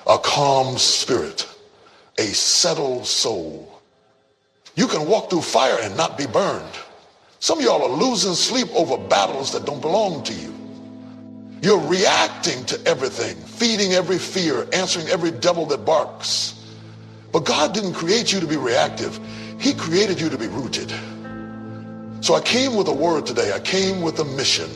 a calm spirit, a settled soul. You can walk through fire and not be burned. Some of y'all are losing sleep over battles that don't belong to you. You're reacting to everything, feeding every fear, answering every devil that barks. But God didn't create you to be reactive. He created you to be rooted. So I came with a word today. I came with a mission.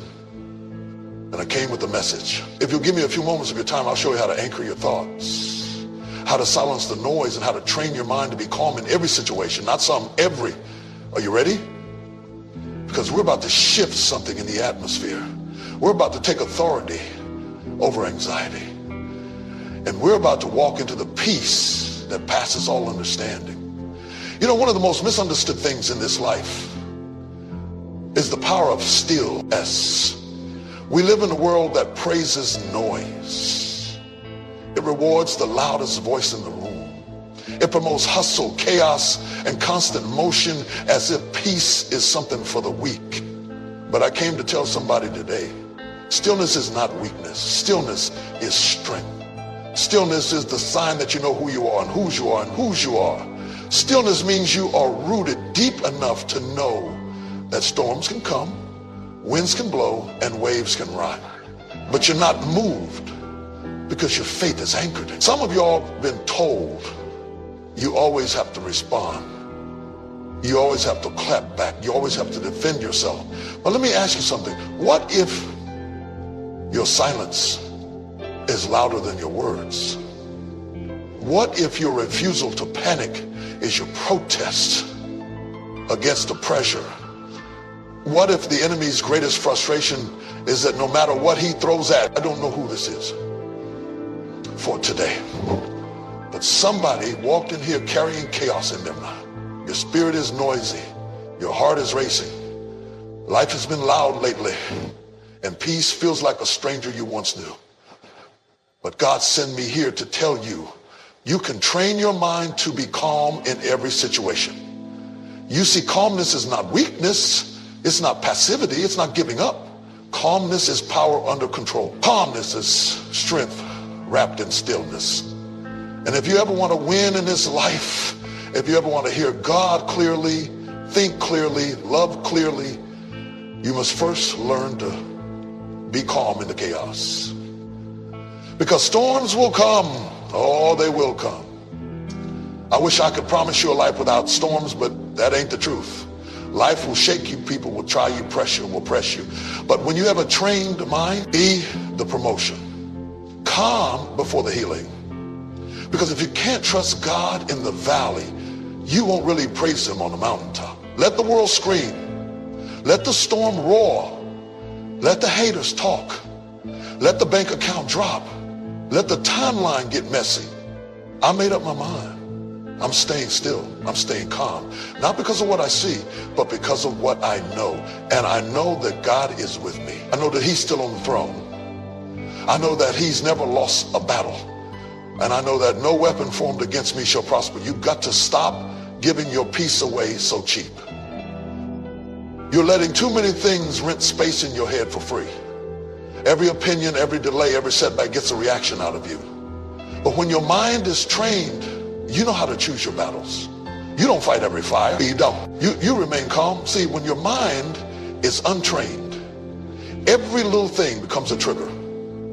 And I came with a message. If you'll give me a few moments of your time, I'll show you how to anchor your thoughts, how to silence the noise, and how to train your mind to be calm in every situation, not some, every. Are you ready? Because we're about to shift something in the atmosphere. We're about to take authority over anxiety. And we're about to walk into the peace that passes all understanding. You know, one of the most misunderstood things in this life is the power of stillness. We live in a world that praises noise. It rewards the loudest voice in the room. It promotes hustle, chaos, and constant motion as if peace is something for the weak. But I came to tell somebody today, stillness is not weakness. Stillness is strength. Stillness is the sign that you know who you are and whose you are and whose you are. Stillness means you are rooted deep enough to know that storms can come, winds can blow, and waves can ride. But you're not moved because your faith is anchored. Some of y'all have been told you always have to respond. You always have to clap back. You always have to defend yourself. But let me ask you something. What if your silence is louder than your words? What if your refusal to panic is your protest against the pressure? What if the enemy's greatest frustration is that no matter what he throws at, I don't know who this is for today, but somebody walked in here carrying chaos in their mind. Your spirit is noisy. Your heart is racing. Life has been loud lately, and peace feels like a stranger you once knew. But God sent me here to tell you, you can train your mind to be calm in every situation. You see, calmness is not weakness. It's not passivity. It's not giving up. Calmness is power under control. Calmness is strength wrapped in stillness. And if you ever want to win in this life, if you ever want to hear God clearly, think clearly, love clearly, you must first learn to be calm in the chaos. Because storms will come. Oh, they will come. I wish I could promise you a life without storms, but that ain't the truth. Life will shake you, people will try you, pressure will press you. But when you have a trained mind, be the promotion. Calm before the healing. Because if you can't trust God in the valley, you won't really praise him on the mountaintop. Let the world scream. Let the storm roar. Let the haters talk. Let the bank account drop. Let the timeline get messy. I made up my mind. I'm staying still. I'm staying calm. Not because of what I see, but because of what I know. And I know that God is with me. I know that he's still on the throne. I know that he's never lost a battle. And I know that no weapon formed against me shall prosper. You've got to stop giving your peace away so cheap. You're letting too many things rent space in your head for free. Every opinion, every delay, every setback gets a reaction out of you. But when your mind is trained, you know how to choose your battles. You don't fight every fire. You don't. You remain calm. See, when your mind is untrained, every little thing becomes a trigger.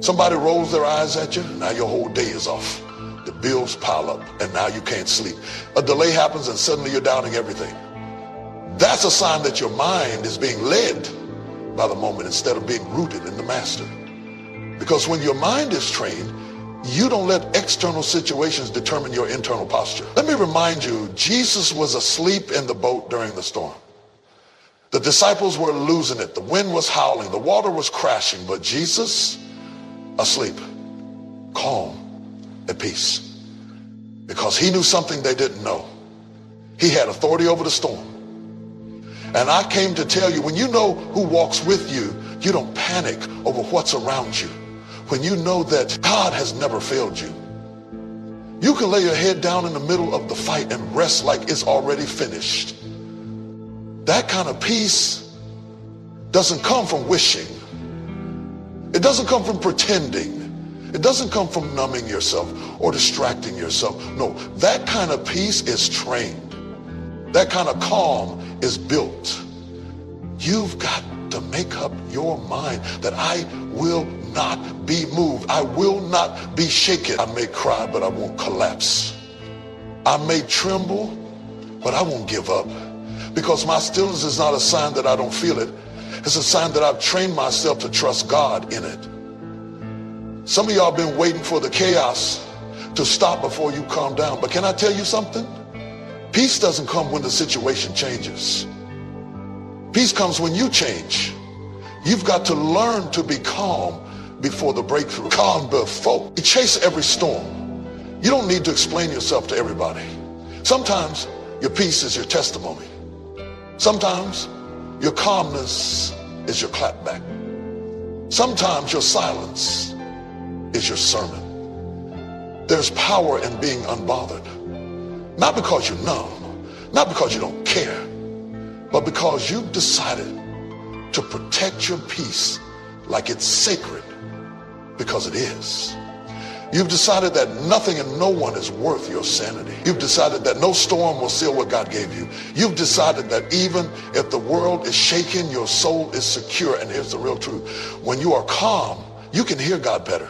Somebody rolls their eyes at you, now your whole day is off. The bills pile up, and now you can't sleep. A delay happens, and suddenly you're doubting everything. That's a sign that your mind is being led by the moment instead of being rooted in the master. Because when your mind is trained, you don't let external situations determine your internal posture. Let me remind you, Jesus was asleep in the boat during the storm. The disciples were losing it. The wind was howling. The water was crashing. But Jesus, asleep, calm, at peace. Because he knew something they didn't know. He had authority over the storm. And I came to tell you, when you know who walks with you, you don't panic over what's around you. When you know that God has never failed you, you can lay your head down in the middle of the fight and rest like it's already finished. That kind of peace doesn't come from wishing. It doesn't come from pretending. It doesn't come from numbing yourself or distracting yourself. No, that kind of peace is trained. That kind of calm is built. You've got to make up your mind that I will not be moved. I will not be shaken. I may cry, but I won't collapse. I may tremble, but I won't give up. Because my stillness is not a sign that I don't feel it. It's a sign that I've trained myself to trust God in it. Some of y'all been waiting for the chaos to stop before you calm down. But can I tell you something? Peace doesn't come when the situation changes. Peace comes when you change. You've got to learn to be calm before the breakthrough. Calm before. You chase every storm. You don't need to explain yourself to everybody. Sometimes your peace is your testimony. Sometimes your calmness is your clapback. Sometimes your silence is your sermon. There's power in being unbothered. Not because you're numb, not because you don't care, but because you've decided to protect your peace like it's sacred, because it is. You've decided that nothing and no one is worth your sanity. You've decided that no storm will seal what God gave you. You've decided that even if the world is shaking, your soul is secure. And here's the real truth. When you are calm, you can hear God better.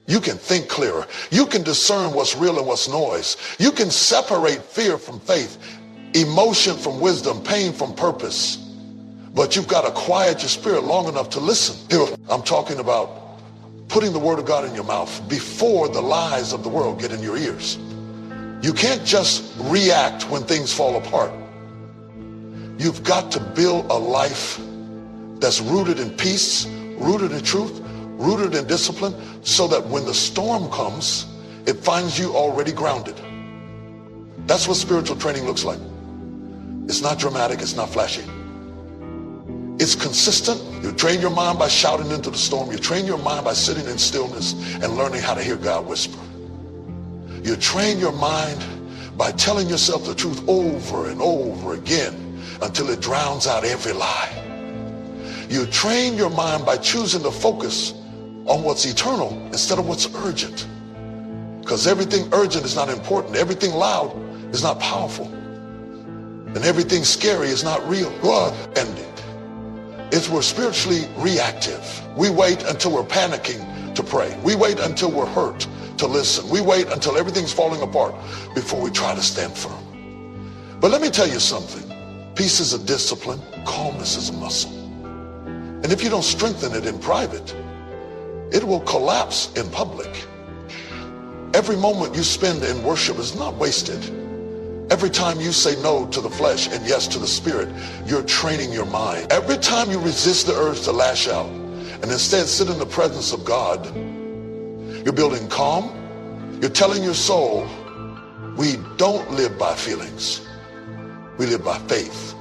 You can think clearer. You can discern what's real and what's noise. You can separate fear from faith, emotion from wisdom, pain from purpose. But you've got to quiet your spirit long enough to listen. Here, I'm talking about putting the word of God in your mouth before the lies of the world get in your ears. You can't just react when things fall apart. You've got to build a life that's rooted in peace, rooted in truth, rooted in discipline, so that when the storm comes, it finds you already grounded. That's what spiritual training looks like. It's not dramatic, it's not flashy. It's consistent. You train your mind by shouting into the storm. You train your mind by sitting in stillness and learning how to hear God whisper. You train your mind by telling yourself the truth over and over again until it drowns out every lie. You train your mind by choosing to focus on what's eternal instead of what's urgent. Because everything urgent is not important. Everything loud is not powerful. And everything scary is not real. God ended. We're spiritually reactive. We wait until we're panicking to pray. We wait until we're hurt to listen. We wait until everything's falling apart before we try to stand firm. But let me tell you something. Peace is a discipline. Calmness is a muscle. And if you don't strengthen it in private, it will collapse in public. Every moment you spend in worship is not wasted. Every time you say no to the flesh and yes to the spirit, you're training your mind. Every time you resist the urge to lash out and instead sit in the presence of God, you're building calm. You're telling your soul, we don't live by feelings. We live by faith.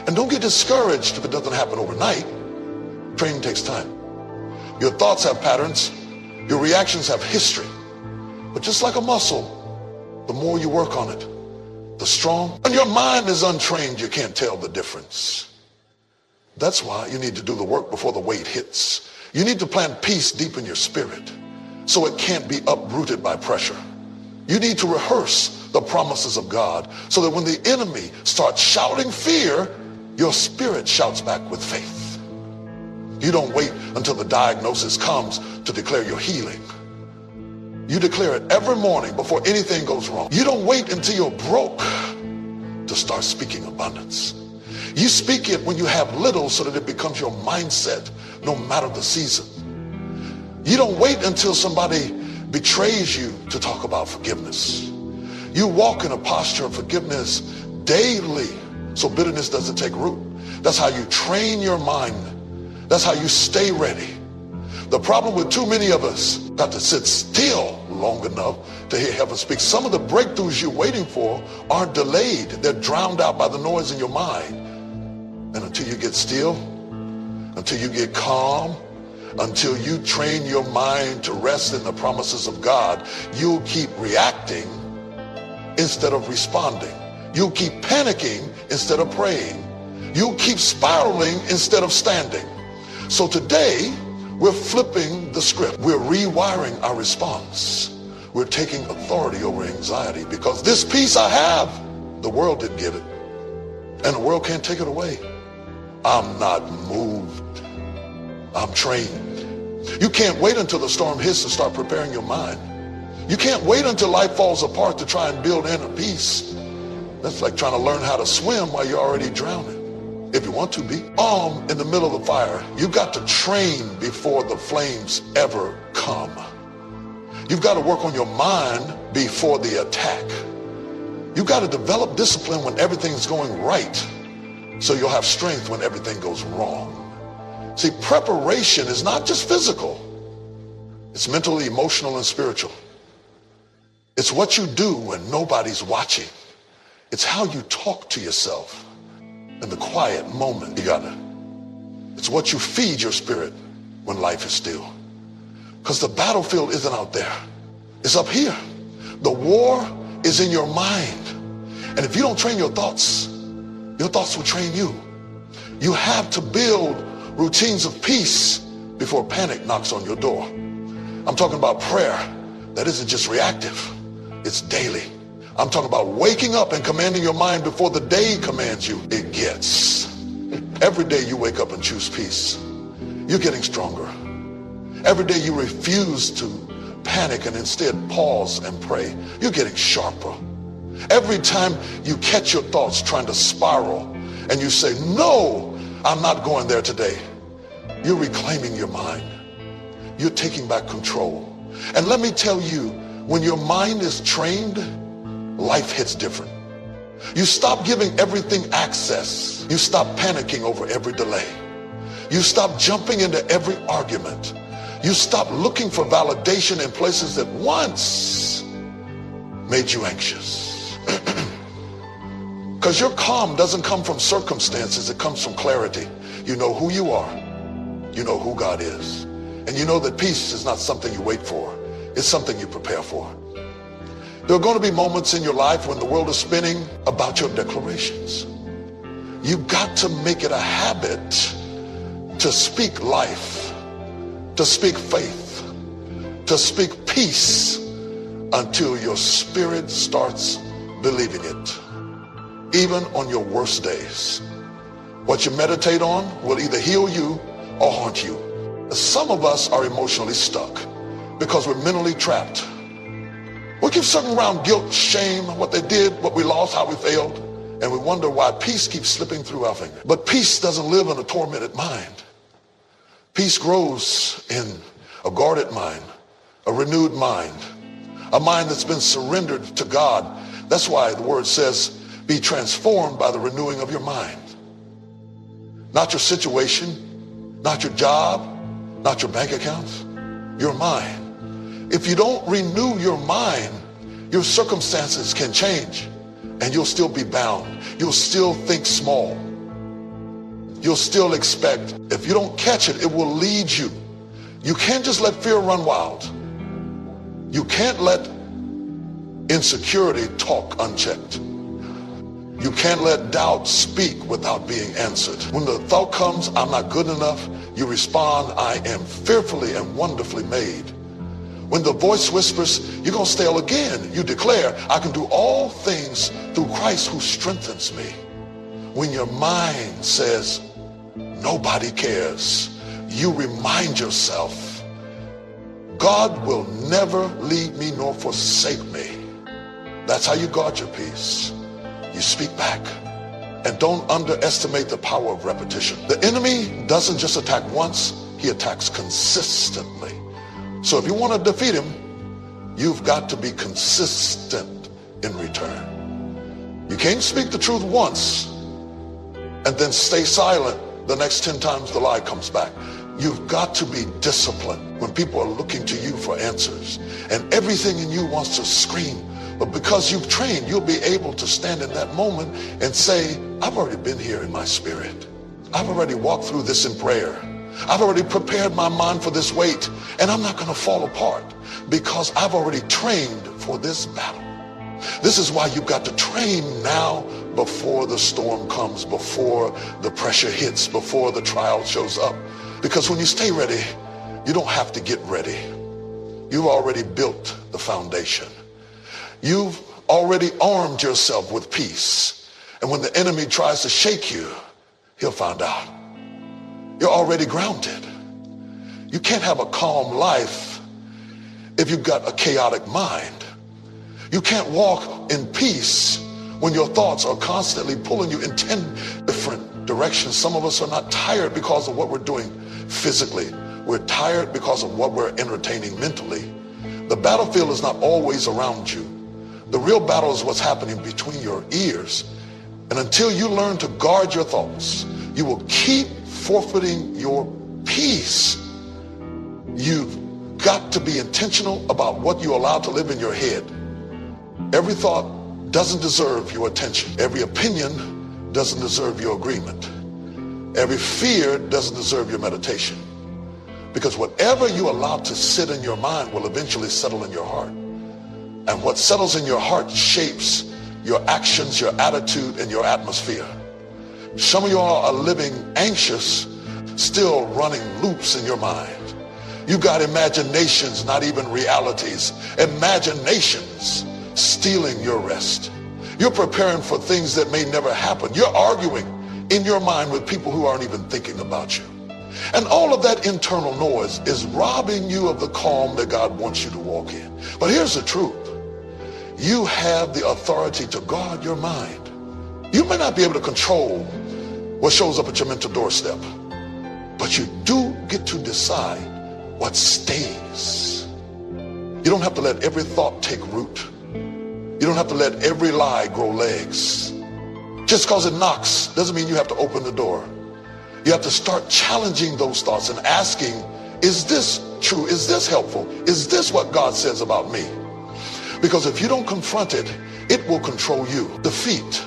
And don't get discouraged if it doesn't happen overnight. Training takes time. Your thoughts have patterns. Your reactions have history. But just like a muscle, the more you work on it, the strong. When your mind is untrained, you can't tell the difference. That's why you need to do the work before the weight hits. You need to plant peace deep in your spirit so it can't be uprooted by pressure. You need to rehearse the promises of God so that when the enemy starts shouting fear, your spirit shouts back with faith. You don't wait until the diagnosis comes to declare your healing. You declare it every morning before anything goes wrong. You don't wait until you're broke to start speaking abundance. You speak it when you have little so that it becomes your mindset no matter the season. You don't wait until somebody betrays you to talk about forgiveness. You walk in a posture of forgiveness daily so bitterness doesn't take root. That's how you train your mind. That's how you stay ready. The problem with too many of us, got to sit still long enough to hear heaven speak. Some of the breakthroughs you're waiting for are delayed. They're drowned out by the noise in your mind. And until you get still, until you get calm, until you train your mind to rest in the promises of God, you'll keep reacting instead of responding. You'll keep panicking instead of praying. You'll keep spiraling instead of standing. So today, We're flipping the script. We're rewiring our response. We're taking authority over anxiety because this peace I have, the world didn't give it. And the world can't take it away. I'm not moved. I'm trained. You can't wait until the storm hits to start preparing your mind. You can't wait until life falls apart to try and build inner peace. That's like trying to learn how to swim while you're already drowning. If you want to be calm in the middle of the fire, you've got to train before the flames ever come. You've got to work on your mind before the attack. You've got to develop discipline when everything's going right, so you'll have strength when everything goes wrong. See, preparation is not just physical. It's mentally, emotional, and spiritual. It's what you do when nobody's watching. It's how you talk to yourself in the quiet moment. It's what you feed your spirit when life is still. Because the battlefield isn't out there. It's up here. The war is in your mind. And if you don't train your thoughts will train you. You have to build routines of peace before panic knocks on your door. I'm talking about prayer that isn't just reactive. It's daily. I'm talking about waking up and commanding your mind before the day commands you. It gets. Every day you wake up and choose peace, you're getting stronger. Every day you refuse to panic and instead pause and pray, you're getting sharper. Every time you catch your thoughts trying to spiral and you say, no, I'm not going there today, you're reclaiming your mind. You're taking back control. And let me tell you, when your mind is trained, life hits different. You stop giving everything access. You stop panicking over every delay. You stop jumping into every argument. You stop looking for validation in places that once made you anxious. Because your calm doesn't come from circumstances, it comes from clarity. You know who you are. You know who God is. And you know that peace is not something you wait for. It's something you prepare for. There are going to be moments in your life when the world is spinning about your declarations. You've got to make it a habit to speak life, to speak faith, to speak peace until your spirit starts believing it, even on your worst days. What you meditate on will either heal you or haunt you. Some of us are emotionally stuck because we're mentally trapped. We keep circling around guilt, shame, what they did, what we lost, how we failed, and we wonder why peace keeps slipping through our fingers. But peace doesn't live in a tormented mind. Peace grows in a guarded mind, a renewed mind, a mind that's been surrendered to God. That's why the word says, be transformed by the renewing of your mind. Not your situation, not your job, not your bank accounts, your mind. If you don't renew your mind, your circumstances can change and you'll still be bound. You'll still think small. You'll still expect. If you don't catch it, it will lead you. You can't just let fear run wild. You can't let insecurity talk unchecked. You can't let doubt speak without being answered. When the thought comes, I'm not good enough, you respond, I am fearfully and wonderfully made. When the voice whispers, you're going to stale again, you declare, I can do all things through Christ who strengthens me. When your mind says, nobody cares, you remind yourself, God will never leave me nor forsake me. That's how you guard your peace. You speak back. And don't underestimate the power of repetition. The enemy doesn't just attack once, he attacks consistently. So if you want to defeat him, you've got to be consistent in return. You can't speak the truth once and then stay silent the next 10 times the lie comes back. You've got to be disciplined when people are looking to you for answers and everything in you wants to scream. But because you've trained, you'll be able to stand in that moment and say, I've already been here in my spirit. I've already walked through this in prayer. I've already prepared my mind for this weight, and I'm not going to fall apart because I've already trained for this battle. This is why you've got to train now before the storm comes, before the pressure hits, before the trial shows up. Because when you stay ready, You don't have to get ready. You've already built the foundation. You've already armed yourself with peace. And when the enemy tries to shake you, he'll find out. You're already grounded. You can't have a calm life if you've got a chaotic mind. You can't walk in peace when your thoughts are constantly pulling you in 10 different directions. Some of us are not tired because of what we're doing physically. We're tired because of what we're entertaining mentally. The battlefield is not always around you. The real battle is what's happening between your ears. And until you learn to guard your thoughts, you will keep forfeiting your peace. You've got to be intentional about what you allow to live in your head. Every thought doesn't deserve your attention. Every opinion doesn't deserve your agreement. Every fear doesn't deserve your meditation. Because whatever you allow to sit in your mind will eventually settle in your heart. And what settles in your heart shapes your actions, your attitude, and your atmosphere. Some of you all are living anxious, still running loops in your mind. You got imaginations, not even realities. Imaginations stealing your rest. You're preparing for things that may never happen. You're arguing in your mind with people who aren't even thinking about you. And all of that internal noise is robbing you of the calm that God wants you to walk in. But here's the truth. You have the authority to guard your mind. You may not be able to control what shows up at your mental doorstep, but you do get to decide what stays. You don't have to let every thought take root. You don't have to let every lie grow legs. Just because it knocks doesn't mean you have to open the door. You have to start challenging those thoughts and asking, is this true? Is this helpful? Is this what God says about me? Because if you don't confront it, it will control you. Defeat.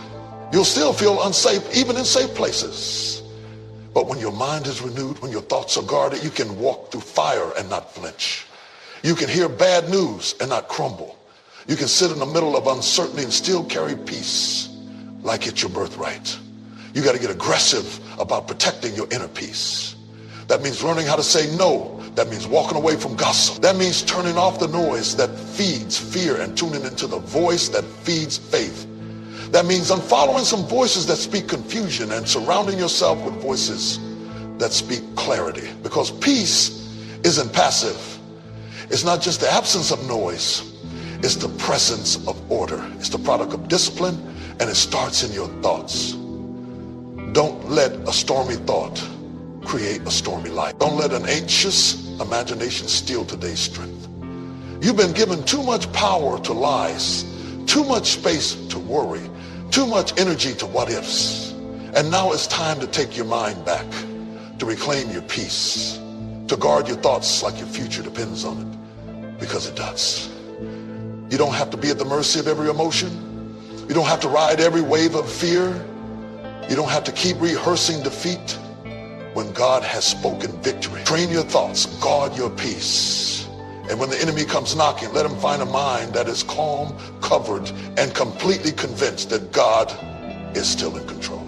You'll still feel unsafe, even in safe places. But when your mind is renewed, when your thoughts are guarded, you can walk through fire and not flinch. You can hear bad news and not crumble. You can sit in the middle of uncertainty and still carry peace like it's your birthright. You got to get aggressive about protecting your inner peace. That means learning how to say no. That means walking away from gossip. That means turning off the noise that feeds fear and tuning into the voice that feeds faith. That means unfollowing some voices that speak confusion and surrounding yourself with voices that speak clarity. Because peace isn't passive. It's not just the absence of noise. It's the presence of order. It's the product of discipline, and it starts in your thoughts. Don't let a stormy thought create a stormy life. Don't let an anxious imagination steal today's strength. You've been given too much power to lies, too much space to worry, too much energy to what ifs. And now it's time to take your mind back, to reclaim your peace, to guard your thoughts like your future depends on it, because it does. You don't have to be at the mercy of every emotion. You don't have to ride every wave of fear. You don't have to keep rehearsing defeat when God has spoken victory. Train your thoughts, guard your peace. And when the enemy comes knocking, let him find a mind that is calm, covered, and completely convinced that God is still in control.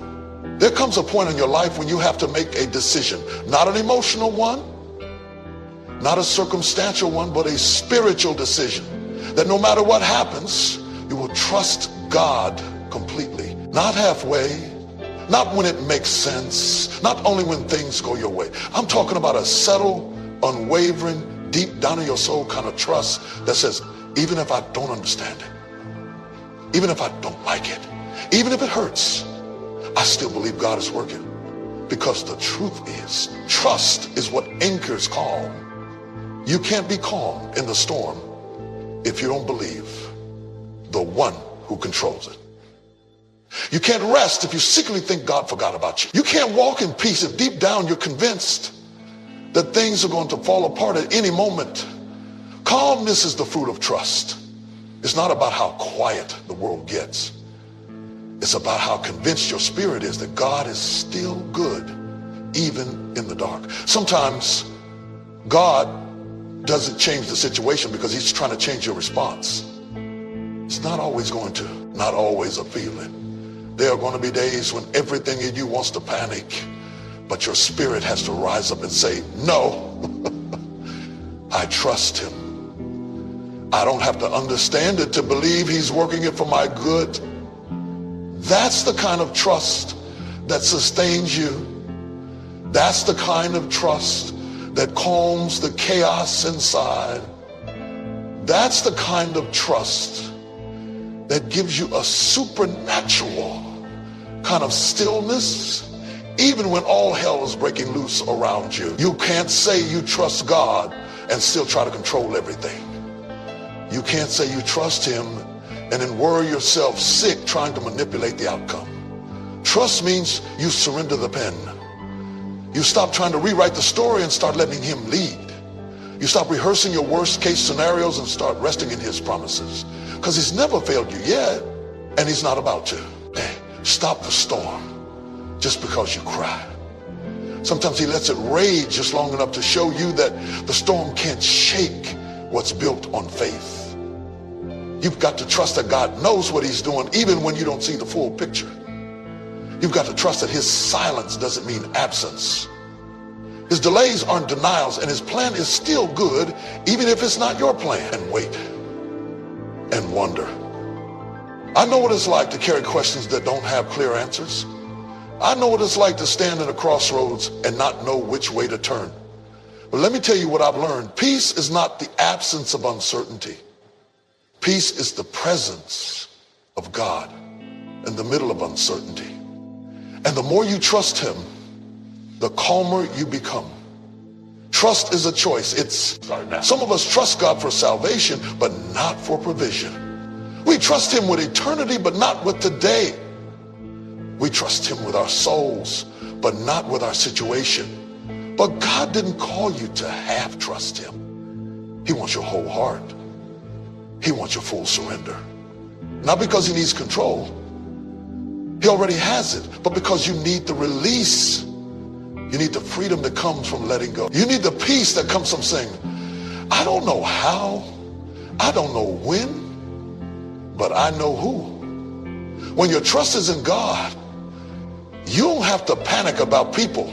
There comes a point in your life when you have to make a decision, not an emotional one, not a circumstantial one, but a spiritual decision. That no matter what happens, you will trust God completely. Not halfway, not when it makes sense, not only when things go your way. I'm talking about a settled, unwavering, deep down in your soul kind of trust that says, even if I don't understand it, even if I don't like it, even if it hurts, I still believe God is working. Because the truth is, trust is what anchors calm. You can't be calm in the storm if you don't believe the one who controls it. You can't rest if you secretly think God forgot about you. You can't walk in peace if deep down you're convinced that things are going to fall apart at any moment. Calmness is the fruit of trust. It's not about how quiet the world gets. It's about how convinced your spirit is that God is still good, even in the dark. Sometimes God doesn't change the situation because he's trying to change your response. It's not always going to, not always a feeling. There are going to be days when everything in you wants to panic, but your spirit has to rise up and say, no, I trust him. I don't have to understand it to believe he's working it for my good. That's the kind of trust that sustains you. That's the kind of trust that calms the chaos inside. That's the kind of trust that gives you a supernatural kind of stillness, even when all hell is breaking loose around you. You can't say you trust God and still try to control everything. You can't say you trust him and then worry yourself sick trying to manipulate the outcome. Trust means you surrender the pen. You stop trying to rewrite the story and start letting him lead. You stop rehearsing your worst case scenarios and start resting in his promises. Because he's never failed you yet, and he's not about to. Hey, stop the storm just because you cry. Sometimes he lets it rage just long enough to show you that the storm can't shake what's built on faith. You've got to trust that God knows what he's doing even when you don't see the full picture. You've got to trust that his silence doesn't mean absence. His delays aren't denials, and his plan is still good even if it's not your plan. And wait and wonder. I know what it's like to carry questions that don't have clear answers. I know what it's like to stand at a crossroads and not know which way to turn. But let me tell you what I've learned. Peace is not the absence of uncertainty. Peace is the presence of God in the middle of uncertainty. And the more you trust him, the calmer you become. Trust is a choice. Some of us trust God for salvation, but not for provision. We trust him with eternity, but not with today. We trust him with our souls, but not with our situation. But God didn't call you to half trust him. He wants your whole heart. He wants your full surrender. Not because he needs control. He already has it, but because you need the release. You need the freedom that comes from letting go. You need the peace that comes from saying, I don't know how, I don't know when, but I know who. When your trust is in God, you don't have to panic about people.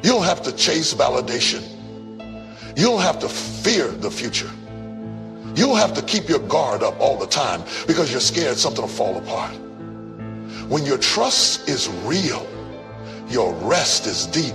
You don't have to chase validation. You don't have to fear the future. You don't have to keep your guard up all the time because you're scared something will fall apart. When your trust is real, your rest is deep,